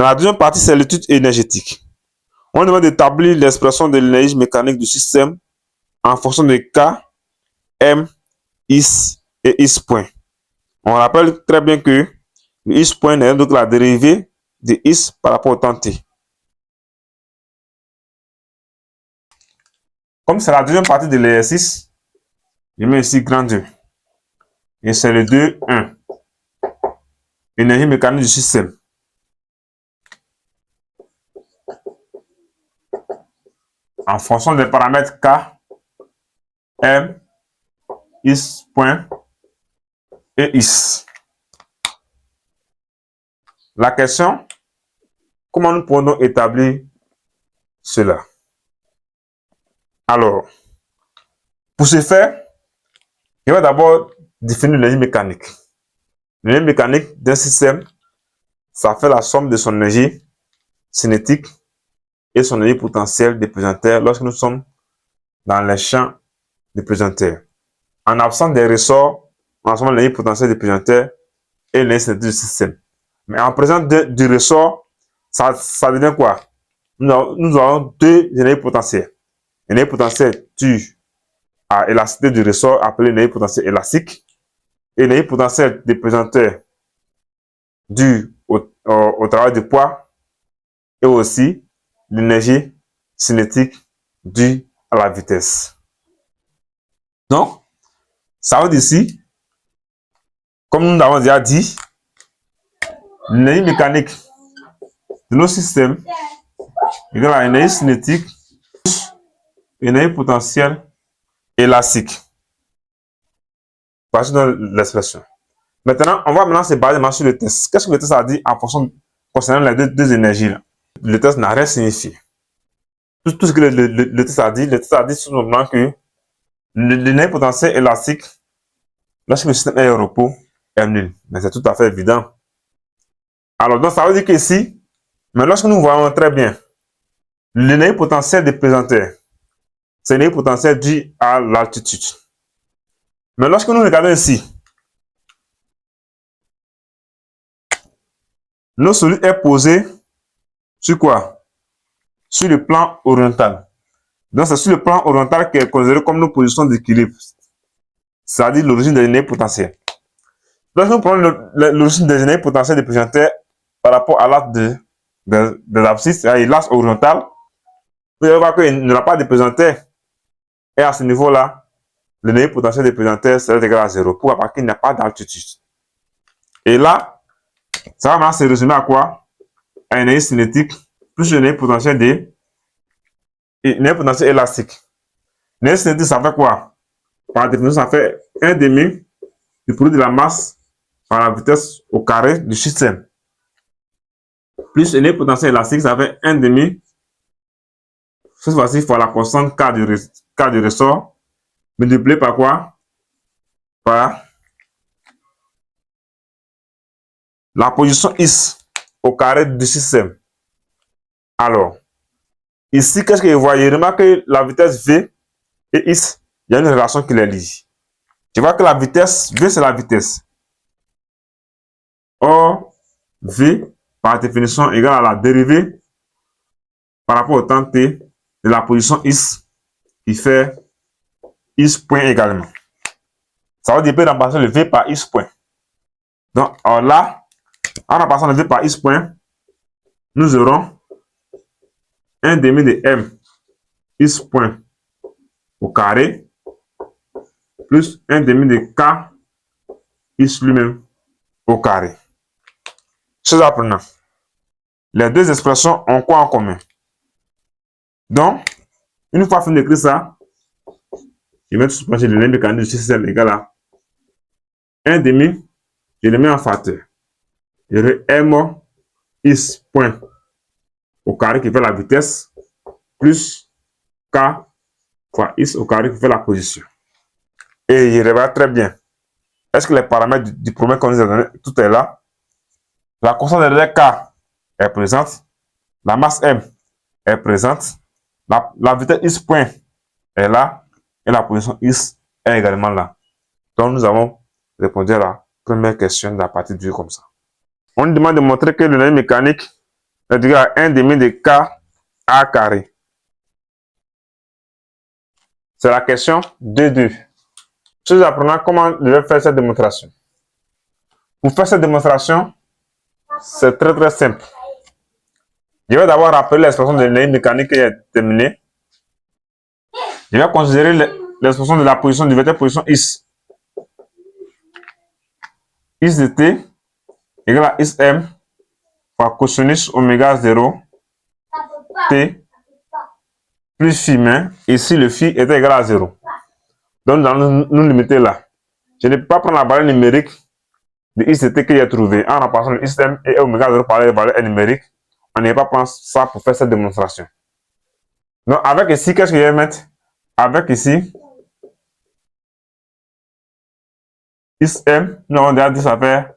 Dans la deuxième partie, c'est l'étude énergétique. On demande d'établir l'expression de l'énergie mécanique du système en fonction de K, M, Is et Is point. On rappelle très bien que le Is point est donc la dérivée de Is par rapport au temps T. Comme c'est la deuxième partie de l'exercice, je mets ici grand 2. Et c'est le 2, 1. Énergie mécanique du système. En fonction des paramètres K, M, Is point et Is. La question, comment nous pouvons établir cela? Alors, pour ce faire, je vais d'abord définir l'énergie mécanique. L'énergie mécanique d'un système, ça fait la somme de son énergie cinétique et son énergie potentielle de pesanteur lorsque nous sommes dans les champs de pesanteur. En absence des ressorts, on a seulement l'énergie potentielle de pesanteur et l'énergie cinétique du système. Mais en présence du ressort, ça devient quoi? Nous avons deux énergies potentielles. L'énergie potentielle due à l'élasticité du ressort, appelée l'énergie potentielle élastique, et l'énergie potentielle de pesanteur due au travail du poids, et aussi l'énergie cinétique due à la vitesse. Donc, ça veut dire ici, comme nous l'avons déjà dit, l'énergie mécanique de nos systèmes égale à l'énergie cinétique plus l'énergie potentielle élastique. Voici dans l'expression. Maintenant, on va maintenant se baser sur le test. Qu'est-ce que le test a dit en fonction concernant les deux énergies là? Le test n'a rien signifié. Tout ce que le test a dit tout simplement que l'énergie potentielle élastique, lorsque le système est au repos, est nul. Mais c'est tout à fait évident. Alors, donc, ça veut dire que ici, mais lorsque nous voyons très bien, l'énergie potentielle de pesanteur, c'est l'énergie potentielle due à l'altitude. Mais lorsque nous regardons ici, notre solide est posé sur quoi? Sur le plan oriental. Donc, c'est sur le plan oriental qui est considéré comme nos positions d'équilibre. C'est-à-dire l'origine des énergies potentielles. Lorsque nous prenons l'origine des énergies potentielles de pesanteur par rapport à l'axe des abscisses, c'est-à-dire l'axe oriental, vous allez voir qu'il n'y a pas de pesanteur. Et à ce niveau-là, l'énergie potentielle de pesanteur serait égale à 0. Pourquoi? Parce qu'il n'y a pas d'altitude. Et là, ça va maintenant se résumer à quoi? À une énergie cinétique plus une énergie potentielle élastique. L'énergie cinétique, ça fait quoi? Par définition, ça fait 1 demi du produit de la masse par la vitesse au carré du système. Plus l'énergie potentielle élastique, ça fait 1 demi. Cette fois-ci, il faut la constante K du ressort, multiplié par quoi? Par la position Is au carré du système. Alors, ici, qu'est-ce que vous voyez? Remarquez la vitesse V et Is, il y a une relation qui les lie. Tu vois que la vitesse, V c'est la vitesse. Or, V, par définition, égale à la dérivée par rapport au temps T de la position Is, qui fait Is point également. Ça veut dire que remplacer le V par Is point. Donc, alors là, en remplaçant le V par Is point, nous aurons 1 demi de M Is point au carré plus 1 demi de K Is lui-même au carré. Chose apprenant. Les deux expressions ont quoi en commun? Donc, une fois fini d'écrire ça, je vais tout passer l'énergie mécanique du système égale à 1 demi, je le mets en facteur. J'aurai M Is point au carré qui fait la vitesse plus K fois Is au carré qui fait la position. Et je regarde très bien. Est-ce que les paramètres du problème qu'on nous a donné, tout est là? La constante de relais K est présente. La masse M est présente. La vitesse Is point est là. Et la position Is est également là. Donc, nous avons répondu à la première question de la partie 2 comme ça. On nous demande de montrer que l'énergie mécanique est égal à 1 demi de K A carré. C'est la question 2.2. Je vous apprends comment je vais faire cette démonstration. Pour faire cette démonstration, c'est très simple. Je vais d'abord rappeler l'expression de l'énergie mécanique qui est terminée. Je vais considérer l'expression de la position du vecteur position x. X de t égale à xm fois cosinus oméga 0 t plus phi main. Ici, le phi était égal à 0. Donc, nous allons nous limiter là. Je ne peux pas prendre la valeur numérique de x de t que j'ai trouvé en remplaçant le xm et oméga 0 par les valeurs numériques. On ne va pas prendre ça pour faire cette démonstration. Donc, avec ici, qu'est-ce que je vais mettre? Avec ici, xm, nous avons déjà dit ça fait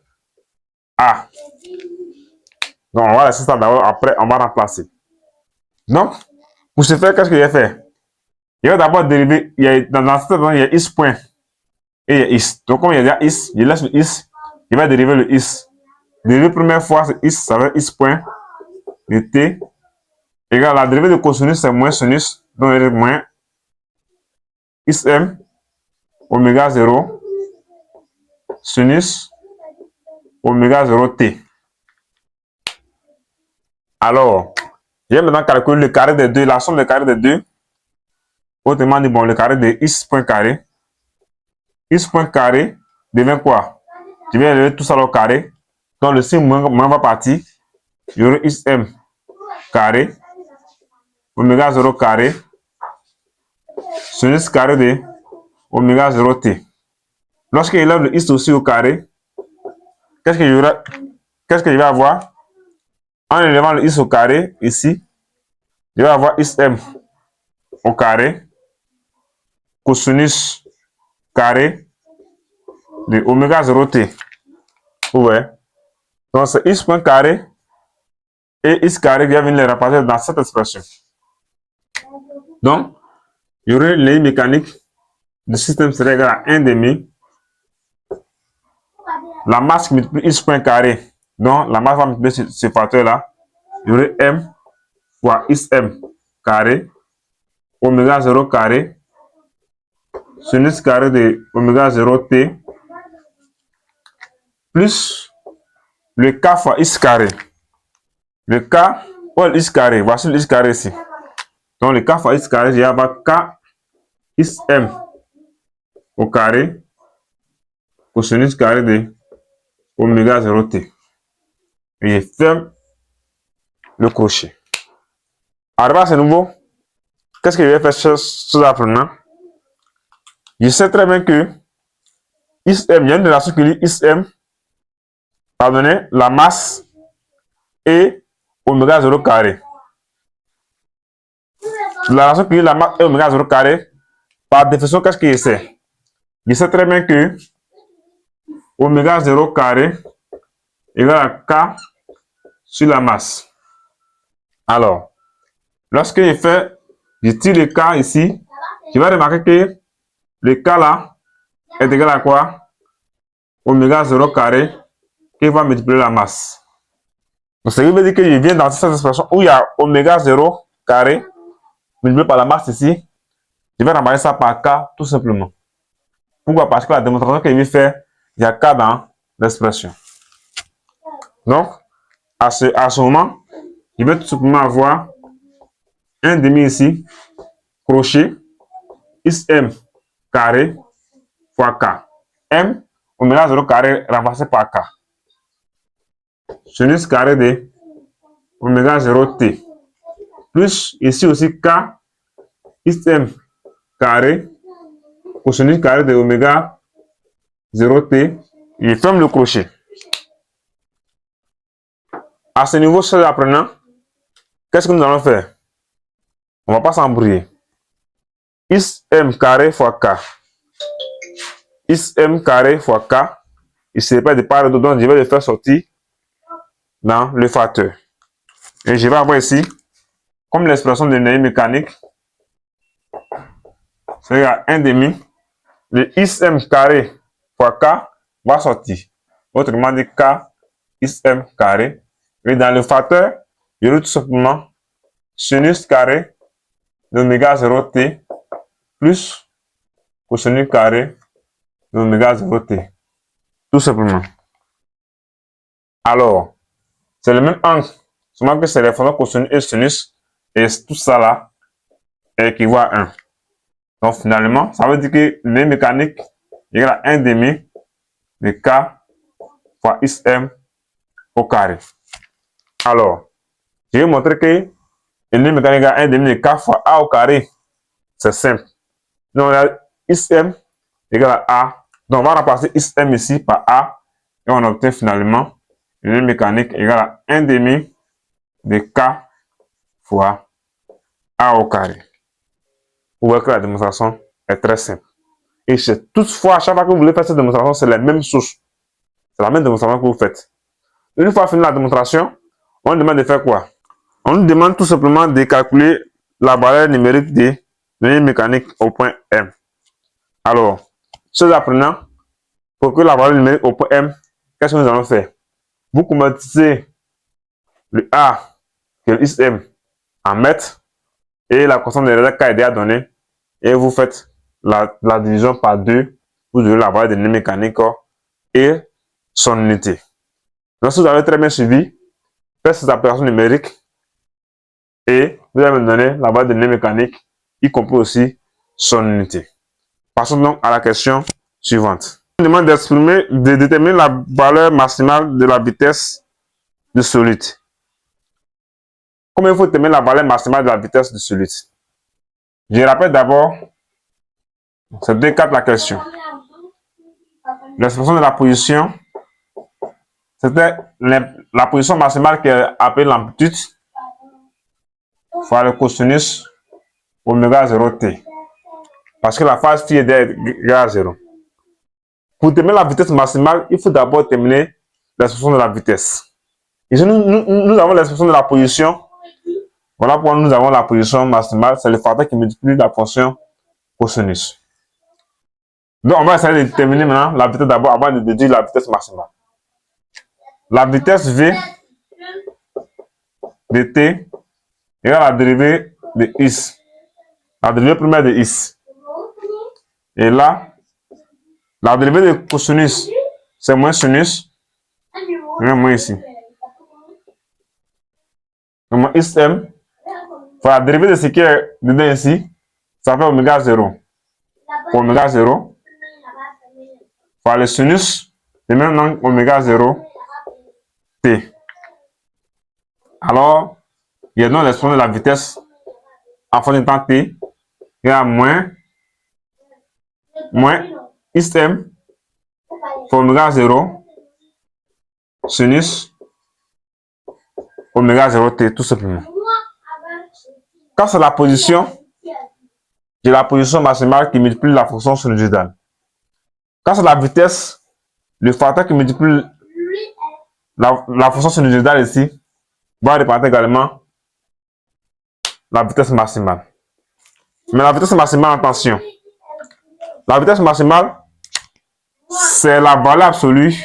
A. Donc, on va laisser ça d'abord, après, on va remplacer. Donc, pour ce faire, qu'est-ce que j'ai fait? Je vais d'abord dériver, dans cette il y a x point et il y a x. Donc, comme il y a déjà x, je laisse le x, je vais dériver le x. Dériver première fois, c'est x, ça va être x point de t égale la dérivée de cosinus, c'est moins sinus, donc il y a moins xm oméga 0 sinus oméga 0 t. Alors, je vais maintenant calculer le carré des deux, la somme des carrés des deux. Autrement dit, bon, le carré de x point carré. X point carré devient quoi? Je vais élever tout ça au carré. Donc, le signe moins va partir. Il y aura xm carré oméga 0 carré sinus carré de oméga 0 t. Lorsque j'élève le x aussi au carré, qu'est-ce que je vais avoir? En élevant le x au carré, ici, je vais avoir xm au carré cosinus carré de oméga 0 t. Ouais. Donc, c'est x point carré et x carré qui va venir les remplacer dans cette expression. Donc, il y aurait l'énergie mécanique du système serait égale à 1 demi. La masse qui multiplie x point carré. Donc, la masse va multiplier ce facteur-là. Il y aurait m fois xm carré oméga 0 carré sinus carré de oméga 0 t plus le k fois x carré. Le k ou x carré. Voici le x carré ici. Donc, le k fois x carré, je vais avoir k xm au carré cosinus carré de oméga 0 t. Et je ferme le crochet. Arrivé à ce niveau, qu'est-ce que je vais faire sur l'apprenant? Je sais très bien que xm, il y a une relation qui dit xm, pardonnez, la masse et oméga 0 carré. La relation qui dit la masse et oméga 0 carré, par définition, qu'est-ce que je sais? Je sais très bien que oméga 0 carré égale à k sur la masse. Alors, lorsque je tire le k ici, je vais remarquer que le k là est égal à quoi? Oméga 0 carré qui va multiplier la masse. Donc, ça veut dire que je viens dans cette expression où il y a oméga 0 carré multiplié par la masse ici. Je vais remplacer ça par k tout simplement. Pourquoi? Parce que la démonstration que je vais faire, il y a k dans l'expression. Donc, à ce moment, je vais tout simplement avoir 1 demi ici, crochet, xm carré fois k. M, oméga 0 carré remplacé par k. Sinus carré de oméga 0 t. Plus ici aussi k, xm carré, cosinus carré de oméga 0 t. Je ferme le crochet. À ce niveau, seul apprenant, qu'est-ce que nous allons faire? On ne va pas s'embrouiller. xm carré fois k. xm carré fois k. Il ne se répète de part et d'autre, donc je vais le faire sortir dans le facteur. Et je vais avoir ici, comme l'expression de l'énergie mécanique, c'est à 1 demi. Le xm carré fois k va sortir. Autrement dit, k xm carré. Et dans le facteur, j'aurai tout simplement sinus carré de oméga 0t plus cosinus carré de oméga 0t. Tout simplement. Alors, c'est le même angle, seulement que c'est les fonctions cosinus et sinus, et tout ça là équivaut à 1. Donc finalement, ça veut dire que le mécanique égale à 1 demi de k fois xm au carré. Alors, je vais montrer que le mécanique égale à 1 demi de k fois a au carré. C'est simple. Donc, on a xm égale à a. Donc, on va remplacer xm ici par a et on obtient finalement le mécanique égale à 1 demi de k fois a au carré. Vous voyez que la démonstration est très simple. Et toutefois, à chaque fois que vous voulez faire cette démonstration, c'est la même chose. C'est la même démonstration que vous faites. Une fois fini la démonstration, on nous demande de faire quoi? On nous demande tout simplement de calculer la valeur numérique de l'énergie mécanique au point M. Alors, ceux apprenants, pour que la valeur numérique au point M, qu'est-ce que nous allons faire? Vous convertissez le A, que le XM, en mètres, et la constante de l'énergie K est déjà donnée, et vous faites la division par 2, vous aurez la valeur de l'énergie mécanique et son unité. Donc, si vous avez très bien suivi, faites ces opérations numériques et vous allez me donner la valeur de l'énergie mécanique, y compris aussi son unité. Passons donc à la question suivante. On demande d'exprimer, de déterminer la valeur maximale de la vitesse du solide. Comment il faut déterminer la valeur maximale de la vitesse du solide? Je rappelle d'abord, c'est deux cas de la question. L'expression de la position, c'était la position maximale qui est appelée l'amplitude fois le cosinus oméga 0t. Parce que la phase phi est égale à 0. Pour déterminer la vitesse maximale, il faut d'abord déterminer l'expression de la vitesse. Ici, nous avons l'expression de la position. Voilà pourquoi nous avons la position maximale. C'est le facteur qui multiplie la fonction cosinus. Donc, on va essayer de déterminer maintenant la vitesse d'abord avant de déduire la vitesse maximale. La vitesse v de t égale à la dérivée de x. La dérivée première de x. Et là, la dérivée de cosinus, c'est moins sinus. Moins ici. Donc, moins xm. La dérivée de ce qui est dedans ici, ça fait oméga 0. Pour oméga 0. Fois le sinus, et maintenant oméga 0 t. Alors, il y a donc l'expression de la vitesse en fonction du temps t. Il y a moins xm fois oméga 0 sinus oméga 0 t, tout simplement. Quand c'est la position, j'ai la position maximale qui multiplie la fonction sinusoïdale. Quand c'est la vitesse, le facteur qui multiplie la fonction sinusoïdale ici va représenter également la vitesse maximale. Mais la vitesse maximale, attention, la vitesse maximale, c'est la valeur absolue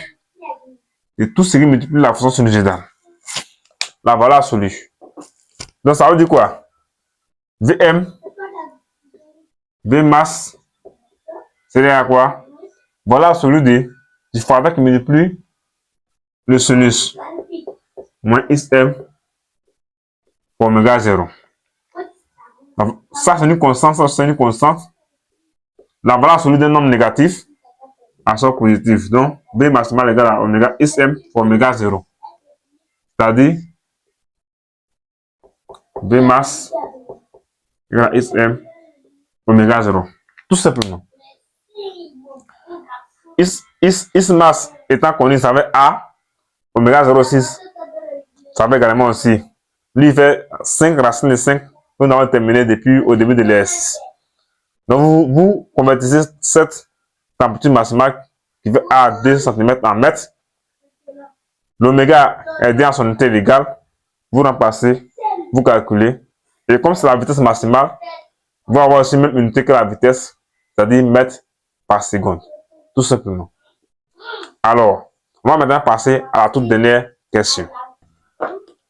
de tout ce qui multiplie la fonction sinusoïdale. La valeur absolue. Donc ça veut dire quoi? Vm, Vmax, c'est à quoi? Valeur absolue du facteur qui multiplie le sinus moins xm pour oméga 0. Donc, ça c'est une constante, ça c'est une constante. La valeur absolue d'un nombre négatif à son positif. Donc, V maximal égale à oméga xm pour oméga 0. C'est-à-dire, V max égale à xm oméga 0. Tout simplement. X max étant connu, ça fait A, oméga 0,6, ça fait également aussi. Lui, il fait 5 racines de 5 que nous avons terminé depuis au début de l'exercice. Donc, vous convertissez cette amplitude maximale qui fait A 2 cm en mètres. L'oméga est dans son unité légale. Vous remplacez, vous calculez. Et comme c'est la vitesse maximale, vous allez avoir aussi même unité que la vitesse, c'est-à-dire mètres par seconde. Tout simplement. Alors, on va maintenant passer à la toute dernière question.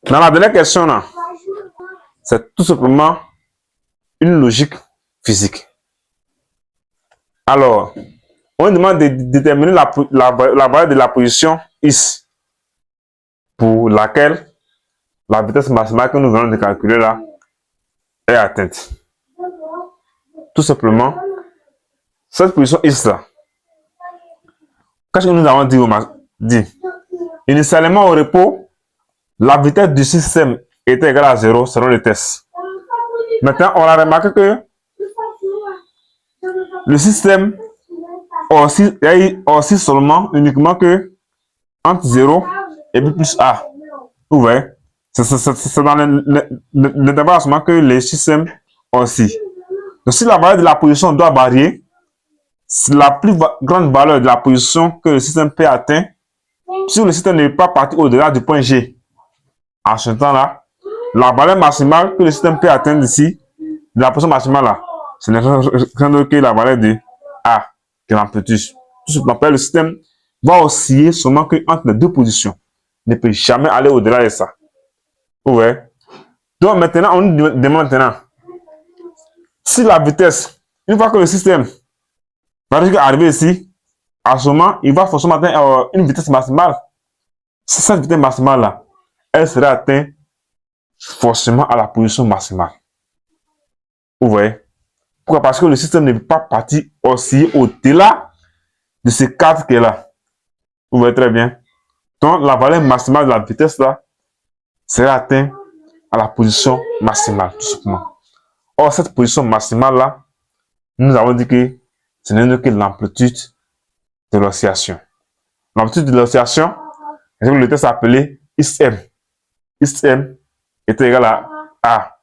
Dans la dernière question, là, c'est tout simplement une logique physique. Alors, on demande de déterminer la valeur de la position X pour laquelle la vitesse maximale que nous venons de calculer là est atteinte. Tout simplement, cette position X là, qu'est-ce que nous avons dit? Initialement au repos, la vitesse du système était égale à 0 selon les tests. Maintenant, on a remarqué que le système oscille seulement, uniquement que entre 0 et puis plus A. Vous voyez? C'est dans l'intervalle seulement que les systèmes oscillent. Donc, si la valeur de la position doit varier, c'est la plus grande valeur de la position que le système P atteint, si le système n'est pas parti au-delà du point G. En ce temps-là, la valeur maximale que le système P atteint ici, de la position maximale là, ce n'est rien que la valeur de A, qui est l'amplitude. Tout simplement, le système va osciller seulement entre les deux positions. Il ne peut jamais aller au-delà de ça. Vous voyez? Donc maintenant, on nous demande maintenant, si la vitesse, une fois que le système va arriver ici, à ce moment, il va forcément atteindre une vitesse maximale. Cette vitesse maximale là, elle sera atteinte forcément à la position maximale. Vous voyez? Pourquoi? Parce que le système ne peut pas partir osciller au-delà de ce cadre qui est là. Vous voyez très bien. Donc, la valeur maximale de la vitesse là sera atteinte à la position maximale, tout simplement. Or, cette position maximale là, nous avons dit que ce n'est que l'amplitude de l'oscillation. L'amplitude de l'oscillation, le test appelé XM. XM est égal à A.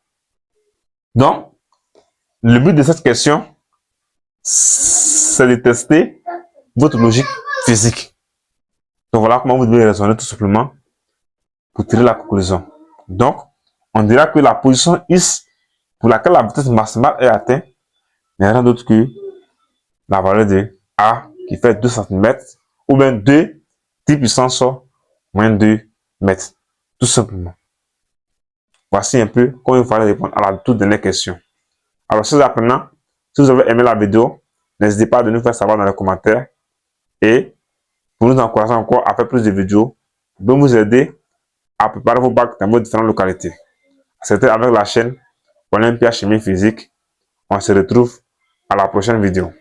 Donc, le but de cette question, c'est de tester votre logique physique. Donc, voilà comment vous devez raisonner tout simplement pour tirer la conclusion. Donc, on dira que la position X pour laquelle la vitesse maximale est atteinte n'est rien d'autre que la valeur de A qui fait 2 cm ou bien 2 10 puissance moins 2 mètres. Tout simplement. Voici un peu comment il fallait répondre à la toute dernière question. Alors, si vous avez aimé la vidéo, n'hésitez pas à nous faire savoir dans les commentaires. Et pour nous encourager encore à faire plus de vidéos, de vous aider à préparer vos bacs dans vos différentes localités. C'était avec la chaîne Olympia Chimie Physique. On se retrouve à la prochaine vidéo.